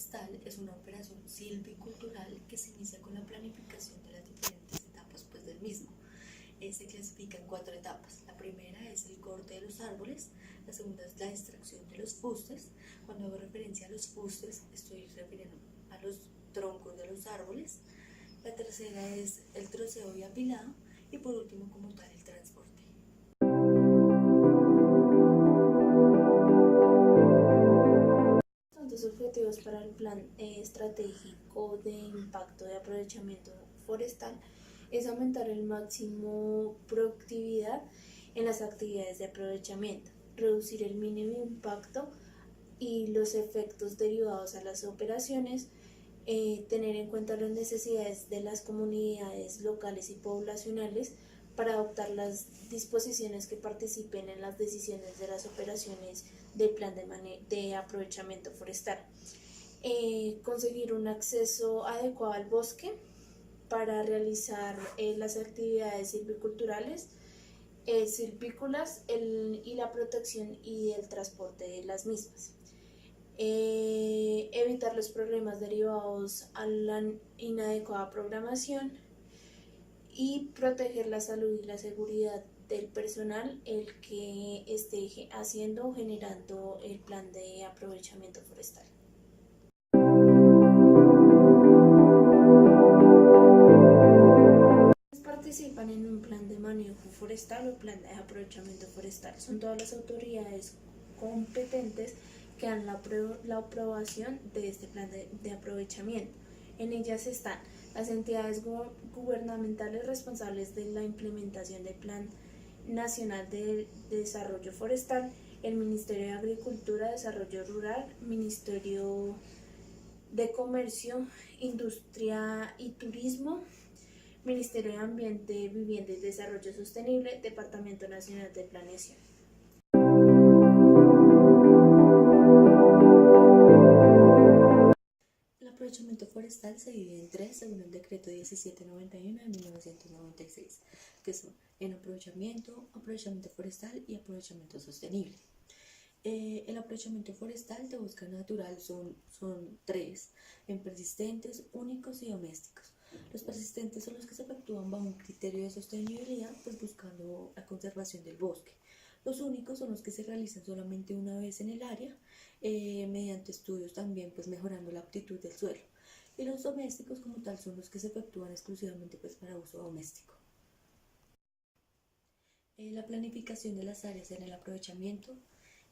forestal es una operación silvicultural que se inicia con la planificación de las diferentes etapas del mismo. Se clasifica en 4 etapas. La primera es el corte de los árboles, la segunda es la extracción de los fustes. Cuando hago referencia a los fustes, estoy refiriendo a los troncos de los árboles. La tercera es el troceo y apilado, y por último, como tal, el transporte. Los objetivos para el plan estratégico de impacto de aprovechamiento forestal es aumentar el máximo productividad en las actividades de aprovechamiento, reducir el mínimo impacto y los efectos derivados a las operaciones, tener en cuenta las necesidades de las comunidades locales y poblacionales para adoptar las disposiciones que participen en las decisiones de las operaciones del plan de aprovechamiento forestal. Conseguir un acceso adecuado al bosque para realizar las actividades silviculturales, silvícolas y la protección y el transporte de las mismas. Evitar los problemas derivados a la inadecuada programación y proteger la salud y la seguridad del personal el que esté haciendo o generando el plan de aprovechamiento forestal. Participan en un plan de manejo forestal o plan de aprovechamiento forestal. Son todas las autoridades competentes que dan la aprobación de este plan de aprovechamiento. En ellas están las entidades gubernamentales responsables de la implementación del Plan Nacional de Desarrollo Forestal, el Ministerio de Agricultura, Desarrollo Rural, Ministerio de Comercio, Industria y Turismo, Ministerio de Ambiente, Vivienda y Desarrollo Sostenible, Departamento Nacional de Planeación. El aprovechamiento forestal se divide en 3 según el decreto 1791 de 1996, que son en aprovechamiento forestal y aprovechamiento sostenible. El aprovechamiento forestal de bosque natural son 3, en persistentes, únicos y domésticos. Los persistentes son los que se efectúan bajo un criterio de sostenibilidad, buscando la conservación del bosque. Los únicos son los que se realizan solamente una vez en el área, mediante estudios también mejorando la aptitud del suelo. Y los domésticos como tal son los que se efectúan exclusivamente para uso doméstico. La planificación de las áreas en el aprovechamiento.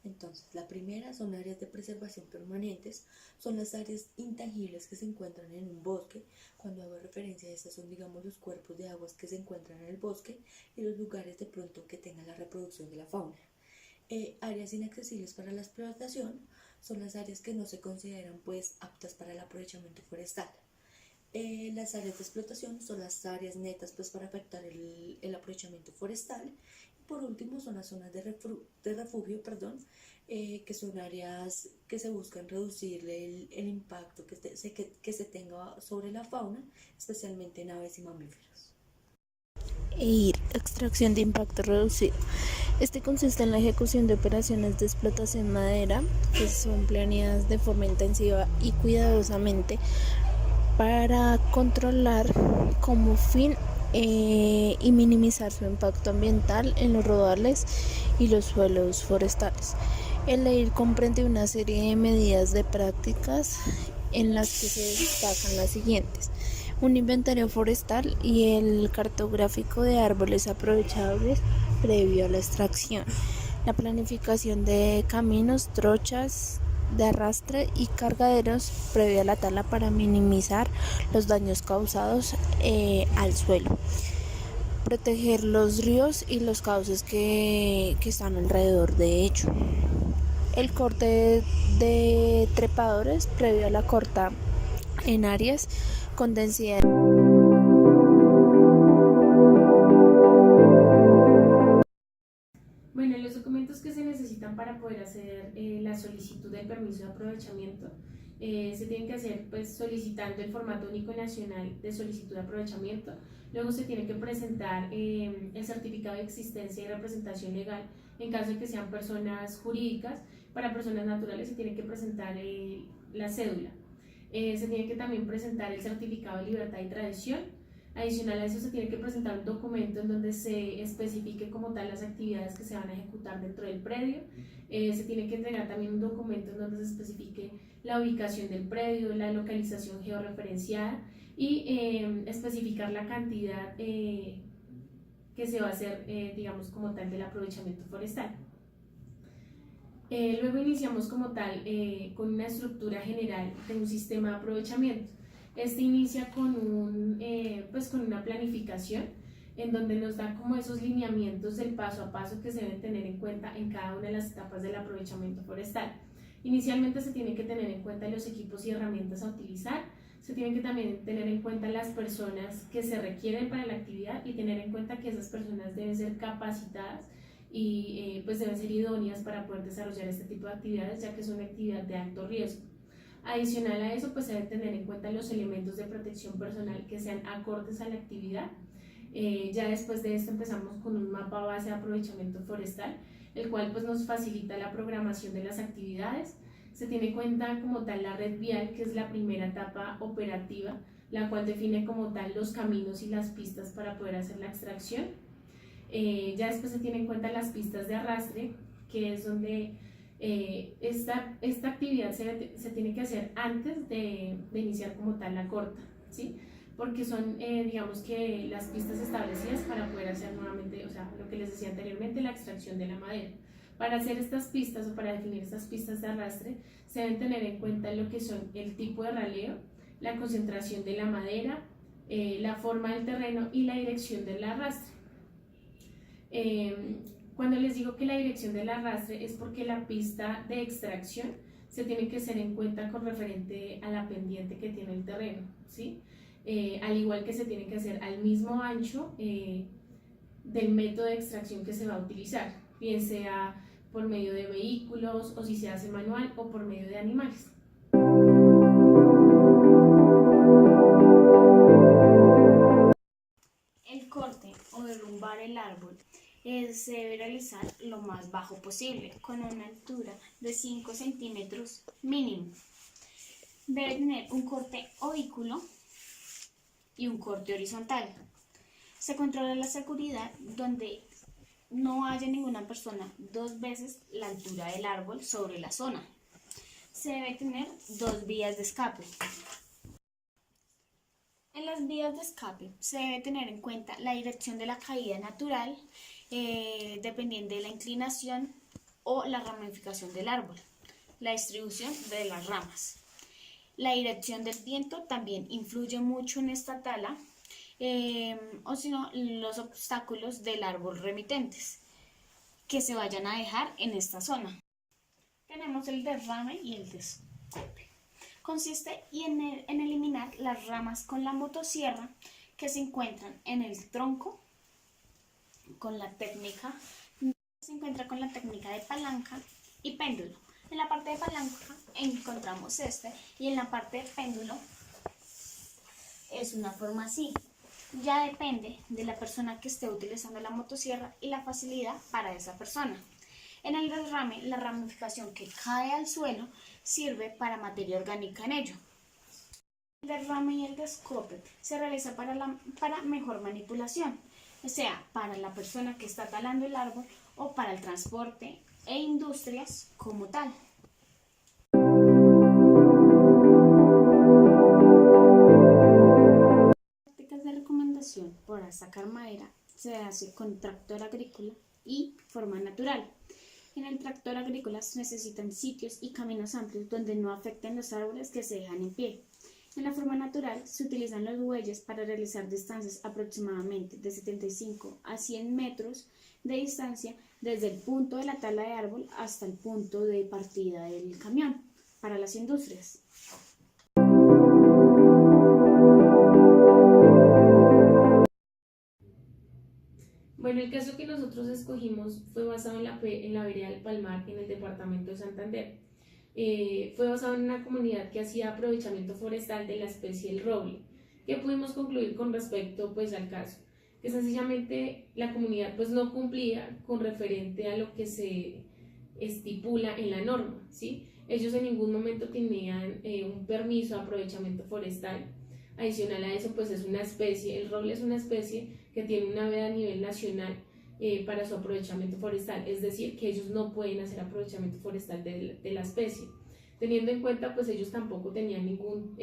Entonces, la primera son áreas de preservación permanentes, son las áreas intangibles que se encuentran en un bosque. Cuando hago referencia a estas son, los cuerpos de aguas que se encuentran en el bosque y los lugares de pronto que tengan la reproducción de la fauna. Áreas inaccesibles para la explotación son las áreas que no se consideran aptas para el aprovechamiento forestal. Las áreas de explotación son las áreas netas para afectar el aprovechamiento forestal. Por último, son las zonas de refugio, que son áreas que se buscan reducir el impacto que se tenga sobre la fauna, especialmente en aves y mamíferos. Extracción de impacto reducido. Este consiste en la ejecución de operaciones de explotación madera que son planeadas de forma intensiva y cuidadosamente para controlar como fin y minimizar su impacto ambiental en los rodales y los suelos forestales. El EIR comprende una serie de medidas de prácticas en las que se destacan las siguientes: un inventario forestal y el cartográfico de árboles aprovechables previo a la extracción, la planificación de caminos, trochas de arrastre y cargaderos previo a la tala para minimizar los daños causados al suelo, proteger los ríos y los cauces que están alrededor de ello, el corte de trepadores previo a la corta en áreas con densidad. Bueno, los documentos que se necesitan para poder hacer la solicitud del permiso de aprovechamiento se tienen que hacer solicitando el formato único nacional de solicitud de aprovechamiento. Luego se tiene que presentar el certificado de existencia y representación legal en caso de que sean personas jurídicas. Para personas naturales se tiene que presentar la cédula. Se tiene que también presentar el certificado de libertad y tradición. Adicional a eso se tiene que presentar un documento en donde se especifique como tal las actividades que se van a ejecutar dentro del predio. Se tiene que entregar también un documento en donde se especifique la ubicación del predio, la localización georreferenciada y especificar la cantidad que se va a hacer, digamos, como tal del aprovechamiento forestal. Luego iniciamos como tal con una estructura general de un sistema de aprovechamiento. Este inicia con una planificación en donde nos da como esos lineamientos del paso a paso que se deben tener en cuenta en cada una de las etapas del aprovechamiento forestal. Inicialmente se tienen que tener en cuenta los equipos y herramientas a utilizar, se tienen que también tener en cuenta las personas que se requieren para la actividad y tener en cuenta que esas personas deben ser capacitadas y pues deben ser idóneas para poder desarrollar este tipo de actividades, ya que es una actividad de alto riesgo. Adicional a eso, pues se deben tener en cuenta los elementos de protección personal que sean acordes a la actividad. Ya después de esto empezamos con un mapa base de aprovechamiento forestal, el cual pues nos facilita la programación de las actividades. Se tiene en cuenta como tal la red vial, que es la primera etapa operativa, la cual define como tal los caminos y las pistas para poder hacer la extracción. Ya después se tiene en cuenta las pistas de arrastre, que es donde esta actividad se tiene que hacer antes de iniciar como tal la corta, ¿sí? Porque son, digamos que las pistas establecidas para poder hacer nuevamente, o sea, lo que les decía anteriormente, la extracción de la madera. Para hacer estas pistas o para definir estas pistas de arrastre, se deben tener en cuenta lo que son el tipo de raleo, la concentración de la madera, la forma del terreno y la dirección del arrastre. Cuando les digo que la dirección del arrastre es porque la pista de extracción se tiene que hacer en cuenta con referente a la pendiente que tiene el terreno, ¿sí? Al igual que se tiene que hacer al mismo ancho del método de extracción que se va a utilizar, bien sea por medio de vehículos o si se hace manual o por medio de animales. El corte o derrumbar el árbol se debe realizar lo más bajo posible, con una altura de 5 centímetros mínimo. Debe tener un corte ovículo y un corte horizontal. Se controla la seguridad donde no haya ninguna persona 2 veces la altura del árbol sobre la zona. Se debe tener 2 vías de escape. En las vías de escape se debe tener en cuenta la dirección de la caída natural, dependiendo de la inclinación o la ramificación del árbol, la distribución de las ramas. La dirección del viento también influye mucho en esta tala, o si no, los obstáculos del árbol remitentes que se vayan a dejar en esta zona. Tenemos el derrame y el descope. Consiste en eliminar las ramas con la motosierra que se encuentran en el tronco se encuentra con la técnica de palanca y péndulo. En la parte de palanca encontramos y en la parte de péndulo es una forma así. Ya depende de la persona que esté utilizando la motosierra y la facilidad para esa persona. En el derrame, la ramificación que cae al suelo sirve para materia orgánica en ello. El derrame y el descope se realiza para mejor manipulación, o sea, para la persona que está talando el árbol o para el transporte e industrias como tal. Prácticas de recomendación para sacar madera se hace con tractor agrícola y forma natural. En el tractor agrícola se necesitan sitios y caminos amplios donde no afecten los árboles que se dejan en pie. En la forma natural se utilizan los bueyes para realizar distancias aproximadamente de 75 a 100 metros de distancia desde el punto de la tala de árbol hasta el punto de partida del camión para las industrias. Bueno, el caso que nosotros escogimos fue basado en la vereda del Palmar, en el departamento de Santander. Fue basado en una comunidad que hacía aprovechamiento forestal de la especie del roble. ¿Qué pudimos concluir con respecto pues, al caso? Que sencillamente la comunidad pues, no cumplía con referente a lo que se estipula en la norma, ¿sí? Ellos en ningún momento tenían un permiso de aprovechamiento forestal. Adicional a eso, pues es una especie, el roble es una especie que tiene una veda a nivel nacional para su aprovechamiento forestal, es decir, que ellos no pueden hacer aprovechamiento forestal de la especie. Teniendo en cuenta, pues ellos tampoco tenían ningún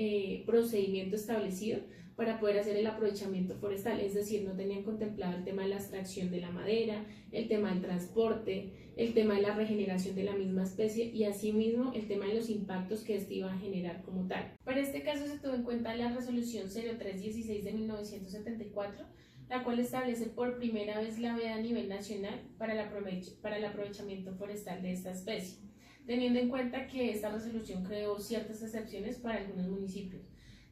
procedimiento establecido para poder hacer el aprovechamiento forestal, es decir, no tenían contemplado el tema de la extracción de la madera, el tema del transporte, el tema de la regeneración de la misma especie y asimismo el tema de los impactos que éste iba a generar como tal. Para este caso se tuvo en cuenta la resolución 0316 de 1974, la cual establece por primera vez la veda a nivel nacional para el aprovechamiento forestal de esta especie, teniendo en cuenta que esta resolución creó ciertas excepciones para algunos municipios.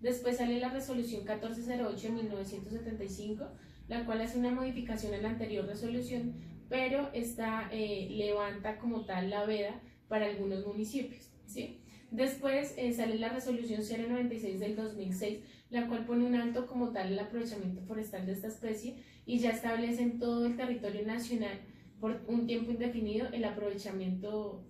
Después sale la resolución 1408 de 1975, la cual hace una modificación a la anterior resolución, pero esta levanta como tal la veda para algunos municipios, ¿sí? Después sale la resolución 096 del 2006, la cual pone un alto como tal al aprovechamiento forestal de esta especie y ya establece en todo el territorio nacional por un tiempo indefinido el aprovechamiento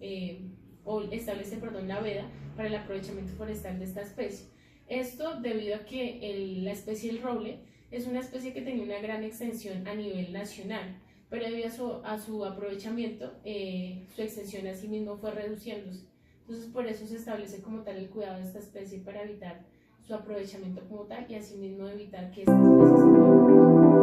o establece, perdón, la veda para el aprovechamiento forestal de esta especie. Esto debido a que la especie del roble es una especie que tenía una gran extensión a nivel nacional, pero debido a su aprovechamiento, su extensión así mismo fue reduciéndose. Entonces por eso se establece como tal el cuidado de esta especie para evitar su aprovechamiento como tal y asimismo evitar que esta especie se pierda.